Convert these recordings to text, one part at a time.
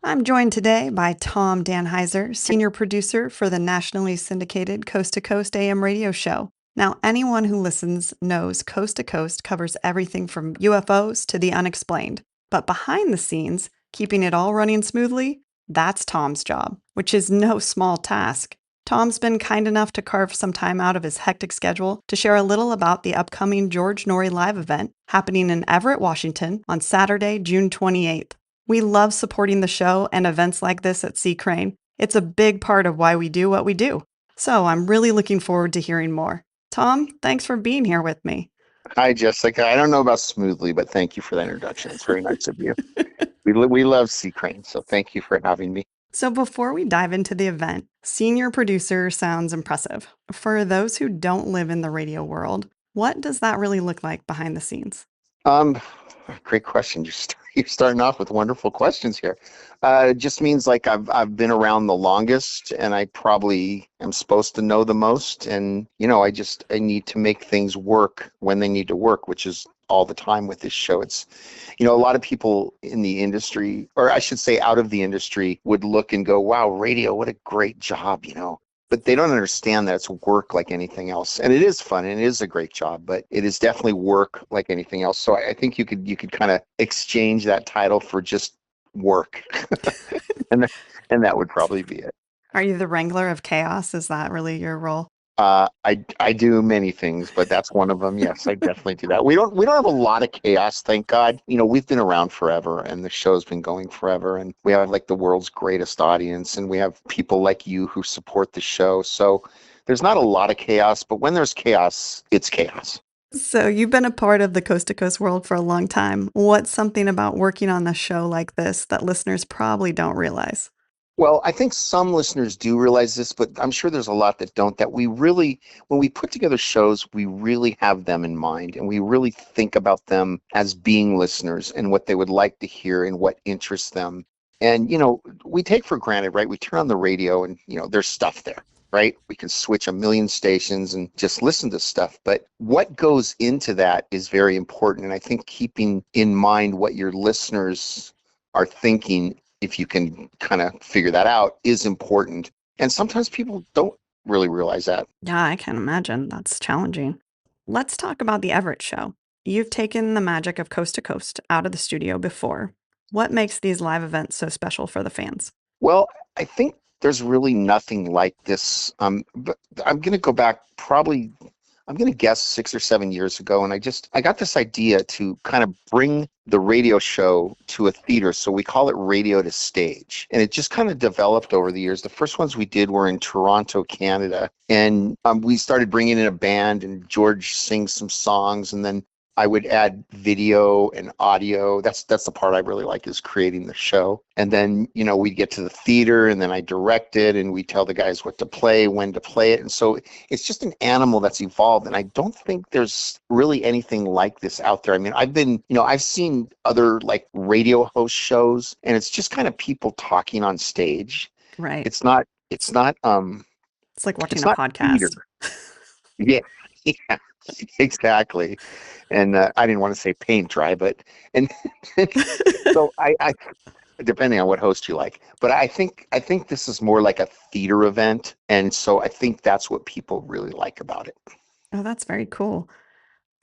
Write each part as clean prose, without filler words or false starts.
I'm joined today by Tom Danheiser, senior producer for the nationally syndicated Coast to Coast AM radio show. Now, anyone who listens knows Coast to Coast covers everything from UFOs to the unexplained. But behind the scenes, keeping it all running smoothly, that's Tom's job, which is no small task. Tom's been kind enough to carve some time out of his hectic schedule to share a little about the upcoming George Noory live event happening in Everett, Washington on Saturday, June 28th. We love supporting the show and events like this at Sea Crane. It's a big part of why we do what we do. So I'm really looking forward to hearing more. Tom, thanks for being here with me. Hi, Jessica. I don't know about smoothly, but thank you for that introduction. It's very nice of you. We love Sea Crane, so thank you for having me. So before we dive into the event, senior producer sounds impressive. For those who don't live in the radio world, what does that really look like behind the scenes? Um, Great question. You're starting off with wonderful questions here. It just means like I've been around the longest, and I probably am supposed to know the most. And I need to make things work when they need to work, which is all the time with this show. It's a lot of people in the industry, or I should say out of the industry, would look and go, wow, radio, what a great job. But they don't understand that it's work like anything else. And it is fun and it is a great job, but it is definitely work like anything else. So I think you could kind of exchange that title for just work. and and that would probably be it. Are you the wrangler of chaos? Is that really your role? I do many things, but that's one of them. Yes, I definitely do that. We don't have a lot of chaos, thank God. We've been around forever, and the show's been going forever, and we have like the world's greatest audience, and we have people like you who support the show. So there's not a lot of chaos, but when there's chaos, it's chaos. So you've been a part of the Coast to Coast world for a long time. What's something about working on a show like this that listeners probably don't realize? Well, I think some listeners do realize this, but I'm sure there's a lot that don't, that we really, when we put together shows, we really have them in mind and we really think about them as being listeners and what they would like to hear and what interests them. And, we take for granted, right? We turn on the radio and, there's stuff there, right? We can switch a million stations and just listen to stuff. But what goes into that is very important. And I think keeping in mind what your listeners are thinking, if you can kind of figure that out, is important. And sometimes people don't really realize that. Yeah, I can imagine. That's challenging. Let's talk about the Everett show. You've taken the magic of Coast to Coast out of the studio before. What makes these live events so special for the fans? Well, I think there's really nothing like this. But I'm going to go back probably, I'm going to guess 6 or 7 years ago, and I got this idea to kind of bring the radio show to a theater. So we call it radio to stage, and it just kind of developed over the years. The first ones we did were in Toronto, Canada, and we started bringing in a band, and George sings some songs, and then I would add video and audio. That's the part I really like, is creating the show. And then, we'd get to the theater and then I direct it and we tell the guys what to play, when to play it. And so it's just an animal that's evolved. And I don't think there's really anything like this out there. I mean, I've seen other like radio host shows, and it's just kind of people talking on stage. Right. It's not, it's not, It's like watching it's a not theater. podcast. Yeah. Yeah, exactly. And I didn't want to say paint dry, but and so I depending on what host you like, but I think this is more like a theater event, and so I think that's what people really like about it. Oh, that's very cool.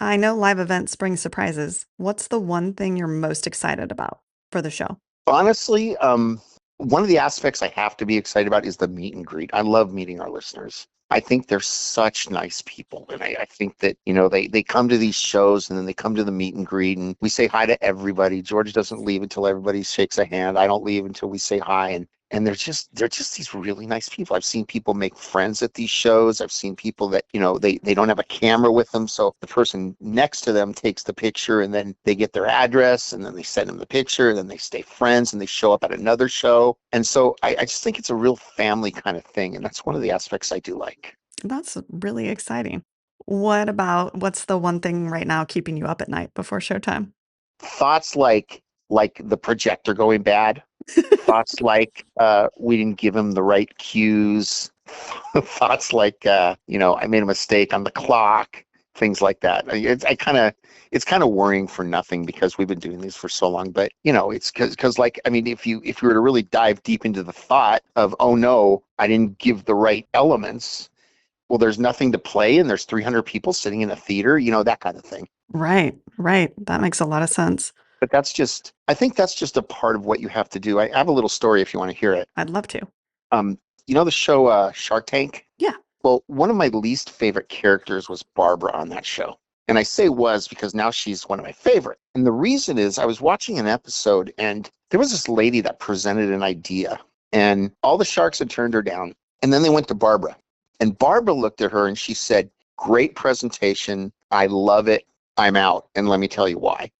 I know live events bring surprises. What's the one thing you're most excited about for the show? Honestly, one of the aspects I have to be excited about is the meet and greet. I love meeting our listeners. I think they're such nice people. And I think that, they come to these shows and then they come to the meet and greet and we say hi to everybody. George doesn't leave until everybody shakes a hand. I don't leave until we say hi. And they're just these really nice people. I've seen people make friends at these shows. I've seen people that, they don't have a camera with them. So the person next to them takes the picture and then they get their address and then they send them the picture and then they stay friends and they show up at another show. And so I just think it's a real family kind of thing. And that's one of the aspects I do like. That's really exciting. What's the one thing right now keeping you up at night before showtime? Thoughts like the projector going bad. Thoughts like we didn't give him the right cues. Thoughts like I made a mistake on the clock. things like that. It's kind of worrying for nothing because we've been doing these for so long. But it's because like I mean, if you were to really dive deep into the thought of, oh no, I didn't give the right elements. Well, there's nothing to play, and there's 300 people sitting in a theater, that kind of thing. Right, right. That makes a lot of sense. But I think that's just a part of what you have to do. I have a little story if you want to hear it. I'd love to. Um, the show Shark Tank? Yeah. Well, one of my least favorite characters was Barbara on that show. And I say was because now she's one of my favorite. And the reason is I was watching an episode and there was this lady that presented an idea and all the sharks had turned her down. And then they went to Barbara. And Barbara looked at her and she said, "Great presentation. I love it. I'm out. And let me tell you why."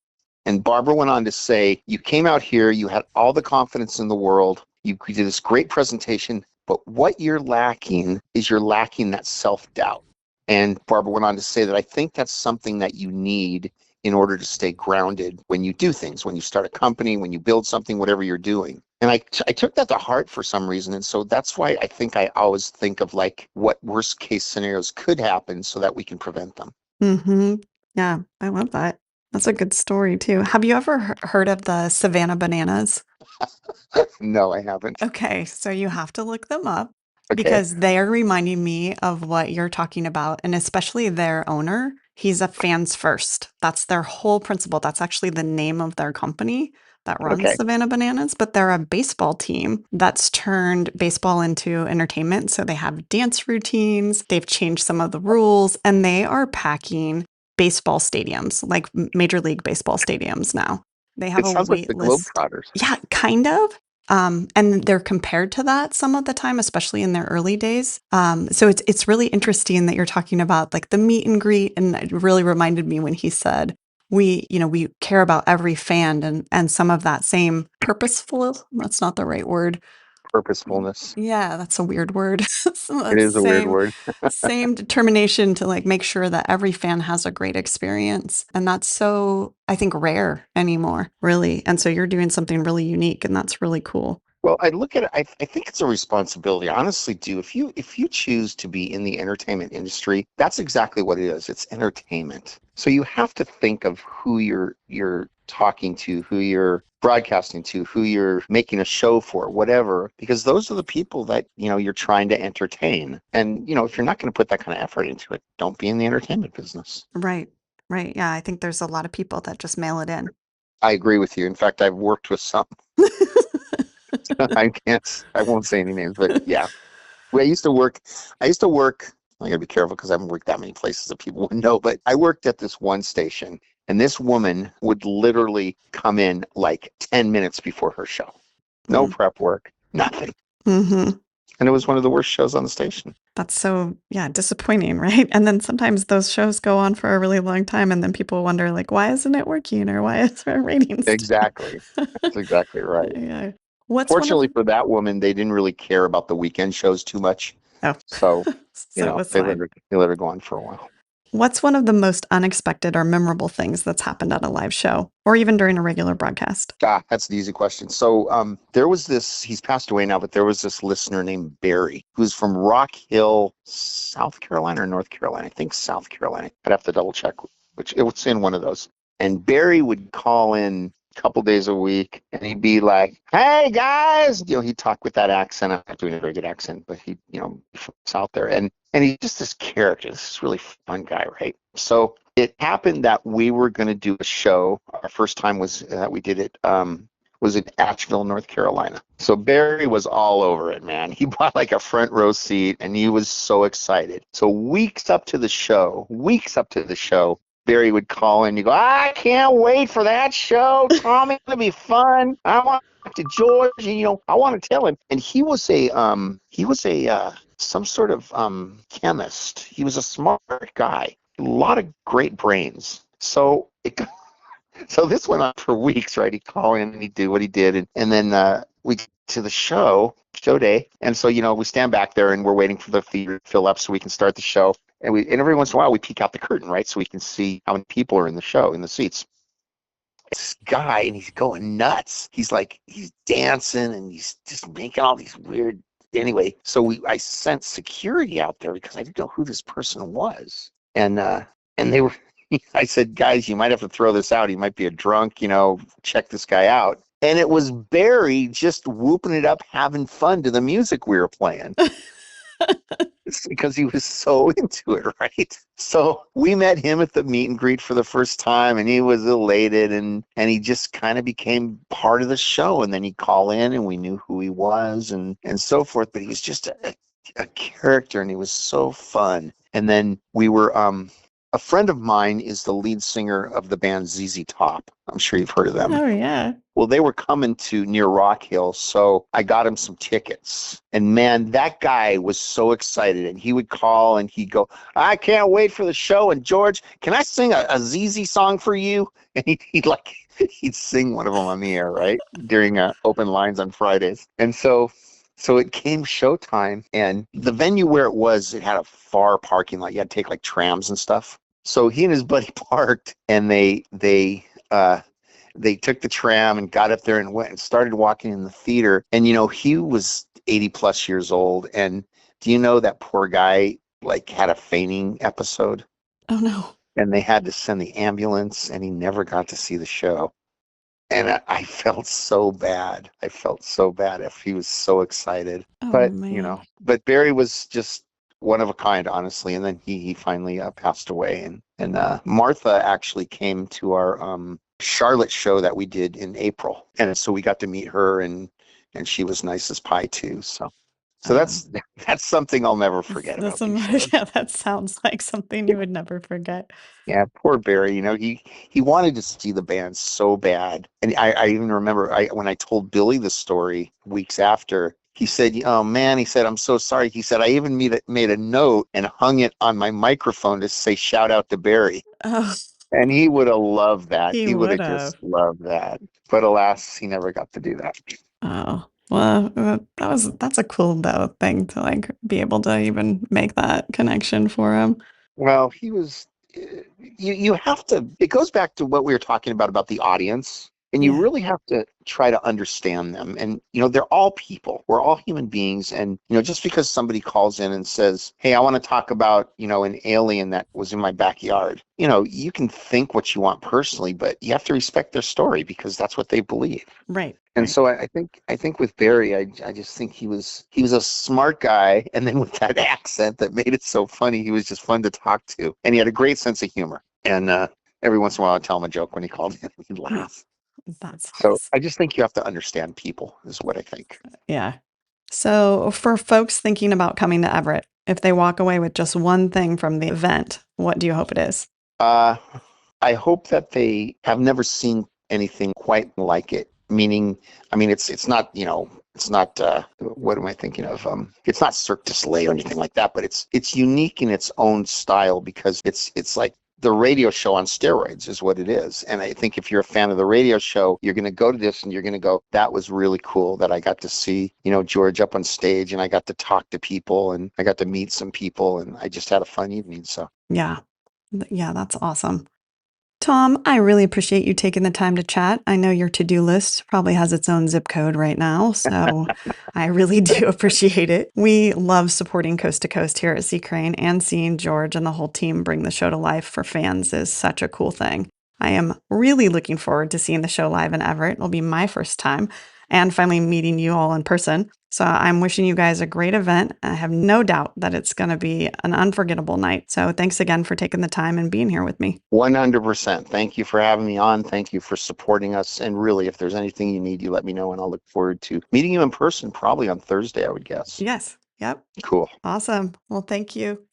And Barbara went on to say, "You came out here, you had all the confidence in the world, you did this great presentation, but what you're lacking is you're lacking that self-doubt." And Barbara went on to say that I think that's something that you need in order to stay grounded when you do things, when you start a company, when you build something, whatever you're doing. And I took that to heart for some reason. And so that's why I think I always think of like what worst case scenarios could happen so that we can prevent them. Mm-hmm. Yeah, I love that. That's a good story too. Have you ever heard of the Savannah Bananas? No, I haven't. Okay, so you have to look them up Okay. because they are reminding me of what you're talking about, and especially their owner. He's a fans first. That's their whole principle. That's actually the name of their company that runs Okay. Savannah Bananas, but they're a baseball team that's turned baseball into entertainment. So they have dance routines, they've changed some of the rules, and they are packing baseball stadiums, like Major League Baseball stadiums now. They have It a sounds like wait the list. Globetrotters. Yeah, kind of. And they're compared to that some of the time, especially in their early days. So it's really interesting that you're talking about like the meet and greet, and it really reminded me when he said we care about every fan and some of that same purposeful. That's not the right word. Purposefulness. Yeah, that's a weird word. So It that is a weird same word. same determination to like make sure that every fan has a great experience. And that's so, I think, rare anymore, really. And so you're doing something really unique and that's really cool. Well, I look at it, I think it's a responsibility. I honestly do. If you choose to be in the entertainment industry, that's exactly what it is. It's entertainment. So you have to think of who you're talking to, who you're broadcasting to, who you're making a show for, whatever, because those are the people that, you're trying to entertain. And, if you're not going to put that kind of effort into it, don't be in the entertainment business. Right. Right. Yeah. I think there's a lot of people that just mail it in. I agree with you. In fact, I've worked with some. I won't say any names, but yeah. Well, I used to work, I gotta be careful because I haven't worked that many places that people would know, but I worked at this one station and this woman would literally come in like 10 minutes before her show. No Mm. prep work, nothing. Hmm. And it was one of the worst shows on the station. That's so, yeah, disappointing, right? And then sometimes those shows go on for a really long time and then people wonder like, why isn't it working or why is our ratings Exactly. That's exactly right. yeah. What's one of Fortunately for that woman, they didn't really care about the weekend shows too much. oh, So, so it was they fine. let her go on for a while. What's one of the most unexpected or memorable things that's happened at a live show or even during a regular broadcast? That's an easy question. So there was this, he's passed away now, but there was this listener named Barry who's from Rock Hill, South Carolina or North Carolina. I think South Carolina. I'd have to double check, which it was in one of those. And Barry would call in a couple days a week and he'd be like, "Hey guys," he'd talk with that accent. I'm not doing a very good accent, but he, it's out there. And he's just this character, this really fun guy, right? So it happened that we were going to do a show. Our first time was that we did it was in Asheville, North Carolina. So Barry was all over it, man. He bought like a front row seat and he was so excited. So weeks up to the show, Barry would call in and he'd go, "I can't wait for that show, Tommy. It's going to be fun. I want to talk to George and, I want to tell him." And he was a some sort of chemist. He was a smart guy, a lot of great brains. So this went on for weeks, right? He'd call in and he'd do what he did. And then we get to the show day. And so, we stand back there and we're waiting for the theater to fill up so we can start the show. And every once in a while we peek out the curtain, right? So we can see how many people are in the show, in the seats. This guy, and he's going nuts. He's dancing and he's just making all these weird. Anyway, so I sent security out there because I didn't know who this person was. And And they were, I said, guys, you might have to throw this out. He might be a drunk, check this guy out. And it was Barry just whooping it up, having fun to the music we were playing. It's because he was so into it, right? So we met him at the meet and greet for the first time, and he was elated, and he just kind of became part of the show. And then he'd call in, and we knew who he was, and so forth. But he was just a character, and he was so fun. And then we were a friend of mine is the lead singer of the band ZZ Top. I'm sure you've heard of them. Oh, yeah. Well, they were coming to near Rock Hill, so I got him some tickets. And man, that guy was so excited. And he would call and he'd go, I can't wait for the show. And George, can I sing a ZZ song for you? And he'd sing one of them on the air, right? During open lines on Fridays. And so it came showtime, and the venue where it had a far parking lot. You had to take like trams and stuff. So he and his buddy parked, and they took the tram and got up there and went and started walking in the theater. And he was 80 plus years old. And do you know that poor guy like had a fainting episode? Oh, no. And they had to send the ambulance, and he never got to see the show. And I felt so bad. I felt so bad if he was so excited. Oh, But, man. but Barry was just one of a kind, honestly. And then he finally passed away. And Martha actually came to our Charlotte show that we did in April. And so we got to meet her, and she was nice as pie too. So that's something I'll never forget about these shows. Yeah, that sounds like something you would never forget. Yeah, poor Barry. He wanted to see the band so bad, and I even remember when I told Billy the story weeks after. He said, "Oh man," he said, "I'm so sorry." He said, "I even made a note and hung it on my microphone to say shout out to Barry." Oh, And he would have loved that. he He would would have just have. loved that. But alas, he never got to do that. Oh, well, that's a cool though thing to like be able to even make that connection for him. Well, he was. You have to. It goes back to what we were talking about the audience, and you Yeah, really have to try to understand them. And they're all people. We're all human beings. And just because somebody calls in and says, "Hey, I want to talk about an alien that was in my backyard," you can think what you want personally, but you have to respect their story because that's what they believe. right, And right. so I think with Barry, I just think he was a smart guy, and then with that accent that made it so funny, he was just fun to talk to, and he had a great sense of humor. And every once in a while, I'd tell him a joke when he called in, and he'd laugh. That's So awesome. I just think you have to understand people, is what I think. Yeah. So, for folks thinking about coming to Everett, if they walk away with just one thing from the event, what do you hope it is? Uh, I hope that they have never seen anything quite like it. Meaning, I mean, it's not it's not what am I thinking of? It's not Cirque du Soleil or anything like that, but it's unique in its own style because it's like the radio show on steroids is what it is. And I think if you're a fan of the radio show, you're going to go to this and you're going to go, that was really cool that I got to see, George up on stage, and I got to talk to people, and I got to meet some people, and I just had a fun evening. So Yeah. Yeah, that's awesome. Tom, I really appreciate you taking the time to chat. I know your to-do list probably has its own zip code right now, so I really do appreciate it. We love supporting Coast to Coast here at Sea Crane, and seeing George and the whole team bring the show to life for fans is such a cool thing. I am really looking forward to seeing the show live in Everett. It'll be my first time, and finally meeting you all in person. So I'm wishing you guys a great event. I have no doubt that it's going to be an unforgettable night. So thanks again for taking the time and being here with me. 100%. Thank you for having me on. Thank you for supporting us. And really, if there's anything you need, you let me know, and I'll look forward to meeting you in person probably on Thursday, I would guess. Yes. Yep. Cool. Awesome. Well, thank you.